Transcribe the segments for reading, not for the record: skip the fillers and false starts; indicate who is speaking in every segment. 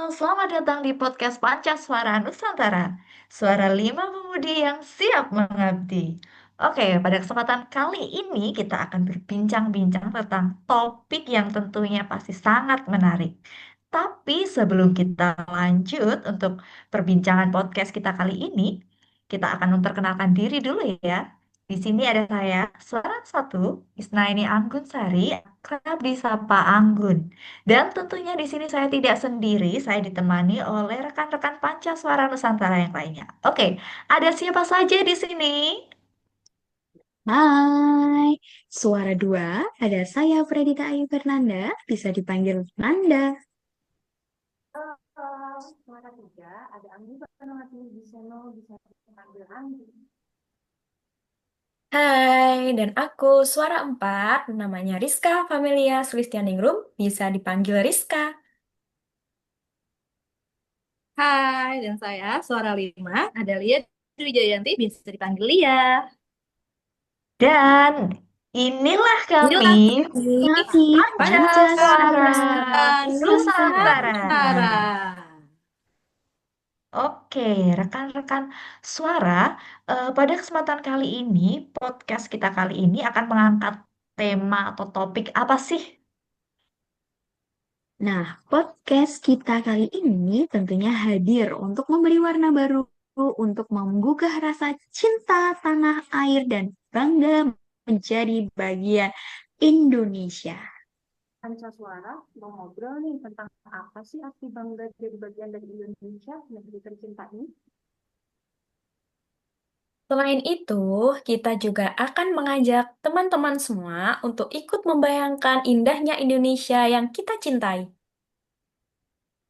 Speaker 1: selamat datang di podcast Pancaswara Nusantara. Suara lima pemudi yang siap mengabdi. Oke, pada kesempatan kali ini kita akan berbincang-bincang tentang topik yang tentunya pasti sangat menarik. Tapi sebelum kita lanjut untuk perbincangan podcast kita kali ini, kita akan memperkenalkan diri dulu ya. Di sini ada saya, Suara Satu, Isnaini Anggun Sari, akrab disapa Anggun. Dan tentunya di sini saya tidak sendiri, saya ditemani oleh rekan-rekan Pancaswara Nusantara yang lainnya. Oke, ada siapa saja di sini?
Speaker 2: Hai, suara dua, ada saya Fredita Ayu Fernanda, bisa dipanggil Nanda.
Speaker 3: Suara tiga, ada Anggi Fatmawati di channel bisa dipanggil Anggi.
Speaker 4: Hai, dan aku suara 4, namanya Rizka Familia Sulistianingrum, bisa dipanggil Rizka.
Speaker 5: Hai, dan saya Suara 5, ada Lia Dwi Jayanti, bisa dipanggil Lia.
Speaker 1: Dan inilah kami,
Speaker 5: Inilah kami,
Speaker 2: Kami
Speaker 1: Pancaswara
Speaker 2: Pancaswara
Speaker 1: Nusantara.
Speaker 5: Nusantara.
Speaker 1: Oke, rekan-rekan suara, pada kesempatan kali ini, podcast kita kali ini akan mengangkat tema atau topik apa sih?
Speaker 2: Nah, podcast kita kali ini tentunya hadir untuk memberi warna baru, untuk menggugah rasa cinta tanah air dan bangga menjadi bagian Indonesia.
Speaker 3: Pancaswara mau ngobrol nih tentang apa sih arti bangga jadi bagian dari Indonesia, negeri tercinta ini.
Speaker 4: Selain itu, kita juga akan mengajak teman-teman semua untuk ikut membayangkan indahnya Indonesia yang kita cintai.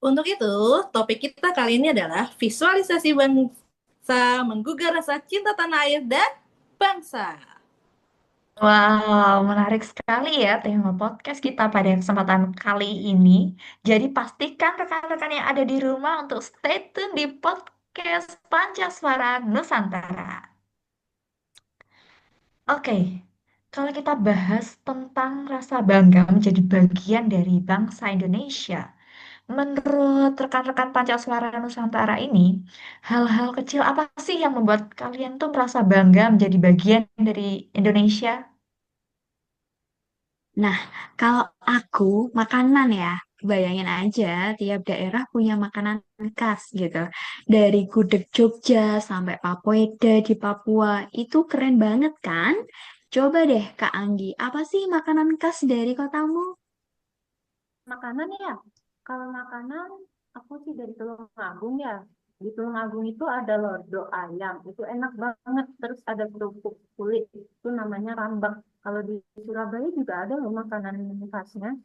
Speaker 5: Untuk itu, topik kita kali ini adalah visualisasi bangsa menggugah rasa cinta tanah air dan bangsa.
Speaker 1: Wow, menarik sekali ya tema podcast kita pada kesempatan kali ini. Jadi pastikan rekan-rekan yang ada di rumah untuk stay tune di podcast Pancaswara Nusantara. Oke, kalau kita bahas tentang rasa bangga menjadi bagian dari bangsa Indonesia, menurut rekan-rekan Pancaswara Nusantara ini, hal-hal kecil apa sih yang membuat kalian tuh merasa bangga menjadi bagian dari Indonesia?
Speaker 2: Nah, kalau aku makanan ya, bayangin aja tiap daerah punya makanan khas gitu. Dari gudeg Jogja sampai Papeda di Papua, itu keren banget kan? Coba deh Kak Anggi, apa sih makanan khas dari kotamu?
Speaker 3: Makanan ya, kalau makanan aku sih dari Tulungagung ya. Di Tulungagung itu ada lodo ayam, itu enak banget. Terus ada kerupuk kulit, itu namanya rambak. Kalau di Surabaya juga ada loh makanan khasnya.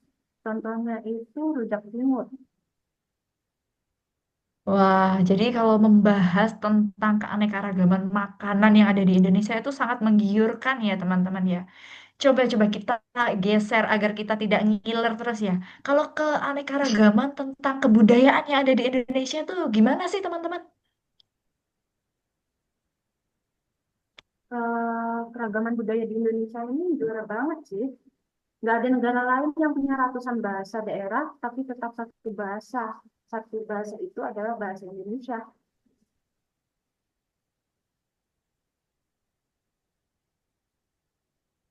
Speaker 3: Contohnya itu rujak cingur.
Speaker 1: Wah, jadi kalau membahas tentang keanekaragaman makanan yang ada di Indonesia itu sangat menggiurkan ya teman-teman ya. Coba-coba kita geser agar kita tidak ngiler terus ya. Kalau keanekaragaman tentang kebudayaan yang ada di Indonesia itu gimana sih teman-teman?
Speaker 3: Keragaman budaya di Indonesia ini juara banget sih. Nggak ada negara lain yang punya ratusan bahasa daerah, tapi tetap satu bahasa. Satu bahasa itu adalah bahasa Indonesia.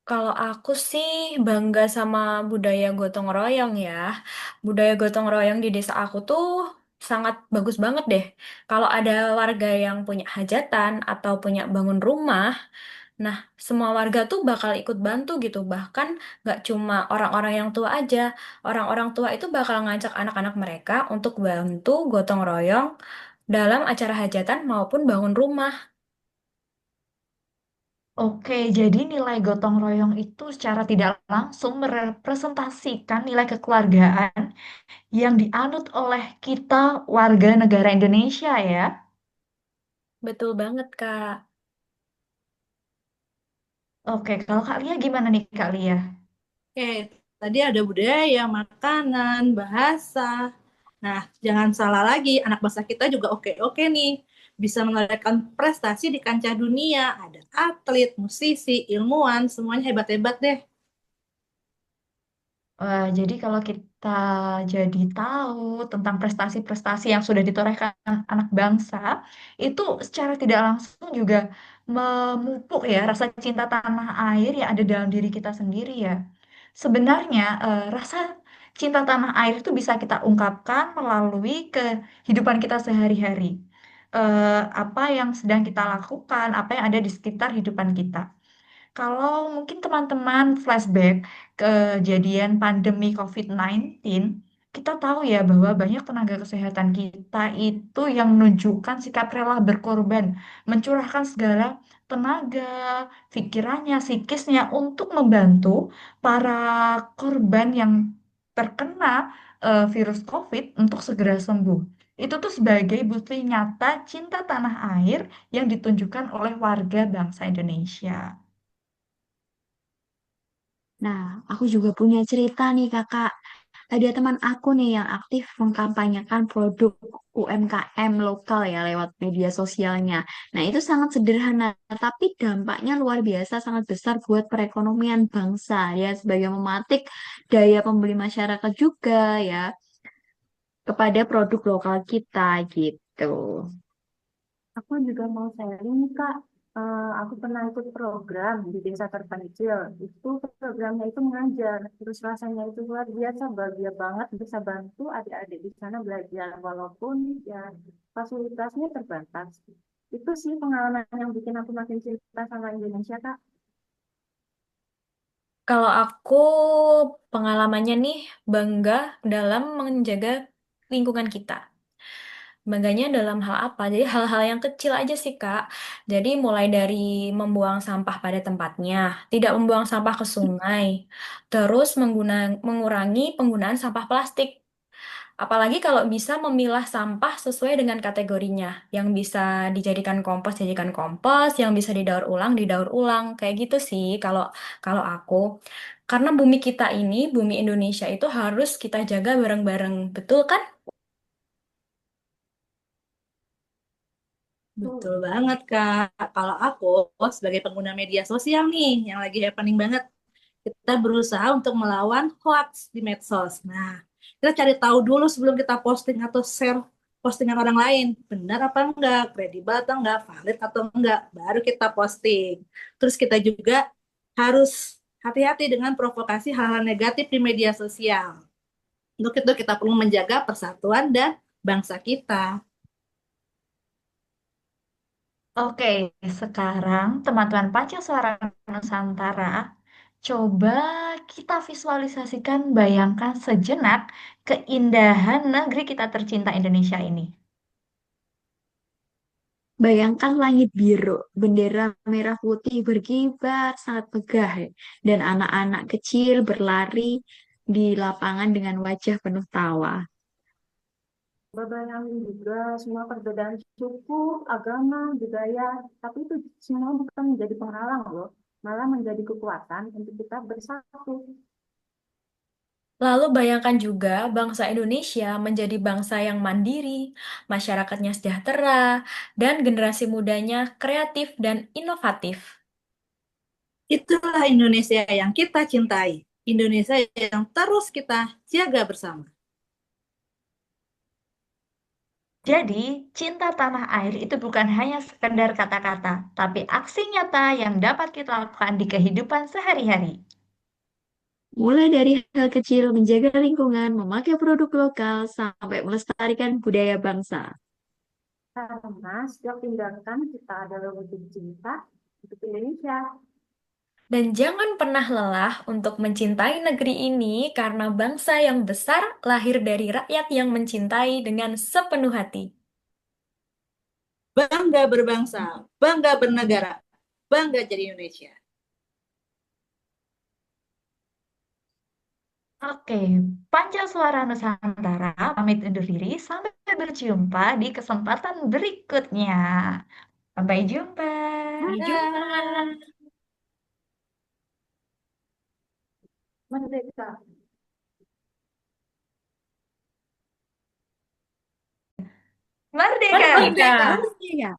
Speaker 4: Kalau aku sih bangga sama budaya gotong royong ya. Budaya gotong royong di desa aku tuh sangat bagus banget deh. Kalau ada warga yang punya hajatan atau punya bangun rumah, nah, semua warga tuh bakal ikut bantu gitu. Bahkan nggak cuma orang-orang yang tua aja. Orang-orang tua itu bakal ngajak anak-anak mereka untuk bantu gotong royong dalam acara hajatan maupun bangun rumah.
Speaker 1: Oke, jadi nilai gotong royong itu secara tidak langsung merepresentasikan nilai kekeluargaan yang dianut oleh kita warga negara Indonesia ya.
Speaker 4: Betul banget, Kak.
Speaker 1: Oke, kalau Kak Lia gimana nih Kak Lia?
Speaker 5: Oke, tadi ada budaya, makanan, bahasa. Nah, jangan salah lagi, anak bangsa kita juga oke-oke nih. Bisa menorehkan prestasi di kancah dunia. Ada atlet, musisi, ilmuwan, semuanya hebat-hebat deh.
Speaker 1: Wah, jadi kalau kita jadi tahu tentang prestasi-prestasi yang sudah ditorehkan anak bangsa, itu secara tidak langsung juga memupuk ya rasa cinta tanah air yang ada dalam diri kita sendiri ya. Sebenarnya rasa cinta tanah air itu bisa kita ungkapkan melalui kehidupan kita sehari-hari. Apa yang sedang kita lakukan, apa yang ada di sekitar hidupan kita. Kalau mungkin teman-teman flashback kejadian pandemi COVID-19, kita tahu ya bahwa banyak tenaga kesehatan kita itu yang menunjukkan sikap rela berkorban, mencurahkan segala tenaga, pikirannya, psikisnya untuk membantu para korban yang terkena virus COVID untuk segera sembuh. Itu tuh sebagai bukti nyata cinta tanah air yang ditunjukkan oleh warga bangsa Indonesia.
Speaker 2: Nah, aku juga punya cerita nih kakak. Ada teman aku nih yang aktif mengkampanyekan produk UMKM lokal ya lewat media sosialnya. Nah, itu sangat sederhana, tapi dampaknya luar biasa, sangat besar buat perekonomian bangsa ya, sebagai mematik daya pembeli masyarakat juga ya kepada produk lokal kita gitu.
Speaker 3: Aku juga mau sharing nih, Kak. Aku pernah ikut program di desa terpencil. Itu programnya itu mengajar. Terus rasanya itu luar biasa, bahagia banget bisa bantu adik-adik di sana belajar. Walaupun ya fasilitasnya terbatas. Itu sih pengalaman yang bikin aku makin cinta sama Indonesia, Kak.
Speaker 4: Kalau aku pengalamannya nih bangga dalam menjaga lingkungan kita. Bangganya dalam hal apa? Jadi hal-hal yang kecil aja sih, Kak. Jadi mulai dari membuang sampah pada tempatnya, tidak membuang sampah ke sungai, terus mengurangi penggunaan sampah plastik. Apalagi kalau bisa memilah sampah sesuai dengan kategorinya, yang bisa dijadikan kompos, jadikan kompos, yang bisa didaur ulang, didaur ulang. Kayak gitu sih kalau kalau aku. Karena bumi kita ini, bumi Indonesia itu harus kita jaga bareng-bareng. Betul kan?
Speaker 5: Betul banget, Kak. Kalau aku sebagai pengguna media sosial nih, yang lagi happening banget, kita berusaha untuk melawan hoax di medsos. Nah, kita cari tahu dulu sebelum kita posting atau share postingan orang lain. Benar apa enggak, kredibel atau enggak, valid atau enggak, baru kita posting. Terus kita juga harus hati-hati dengan provokasi hal-hal negatif di media sosial. Untuk itu kita perlu menjaga persatuan dan bangsa kita.
Speaker 1: Oke, sekarang teman-teman Pancaswara Nusantara, coba kita visualisasikan, bayangkan sejenak keindahan negeri kita tercinta Indonesia ini.
Speaker 2: Bayangkan langit biru, bendera merah putih berkibar sangat megah ya. Dan anak-anak kecil berlari di lapangan dengan wajah penuh tawa.
Speaker 3: Bayangin juga semua perbedaan suku, agama, budaya, tapi itu semua bukan menjadi penghalang loh, malah menjadi kekuatan untuk kita bersatu.
Speaker 4: Lalu bayangkan juga bangsa Indonesia menjadi bangsa yang mandiri, masyarakatnya sejahtera, dan generasi mudanya kreatif dan inovatif.
Speaker 5: Itulah Indonesia yang kita cintai. Indonesia yang terus kita jaga bersama.
Speaker 1: Jadi, cinta tanah air itu bukan hanya sekedar kata-kata, tapi aksi nyata yang dapat kita lakukan di kehidupan sehari-hari.
Speaker 2: Mulai dari hal kecil menjaga lingkungan, memakai produk lokal, sampai melestarikan budaya bangsa.
Speaker 3: Karena setiap tindakan kita adalah wujud cinta untuk Indonesia.
Speaker 4: Dan jangan pernah lelah untuk mencintai negeri ini karena bangsa yang besar lahir dari rakyat yang mencintai dengan sepenuh hati.
Speaker 5: Bangga berbangsa, bangga bernegara, bangga jadi Indonesia.
Speaker 1: Oke, Pancaswara Nusantara pamit undur diri sampai berjumpa di kesempatan berikutnya. Sampai jumpa.
Speaker 4: Sampai jumpa.
Speaker 5: Dadah.
Speaker 3: Merdeka.
Speaker 1: Merdeka!
Speaker 4: Merdeka!
Speaker 5: Merdeka.
Speaker 2: Iya.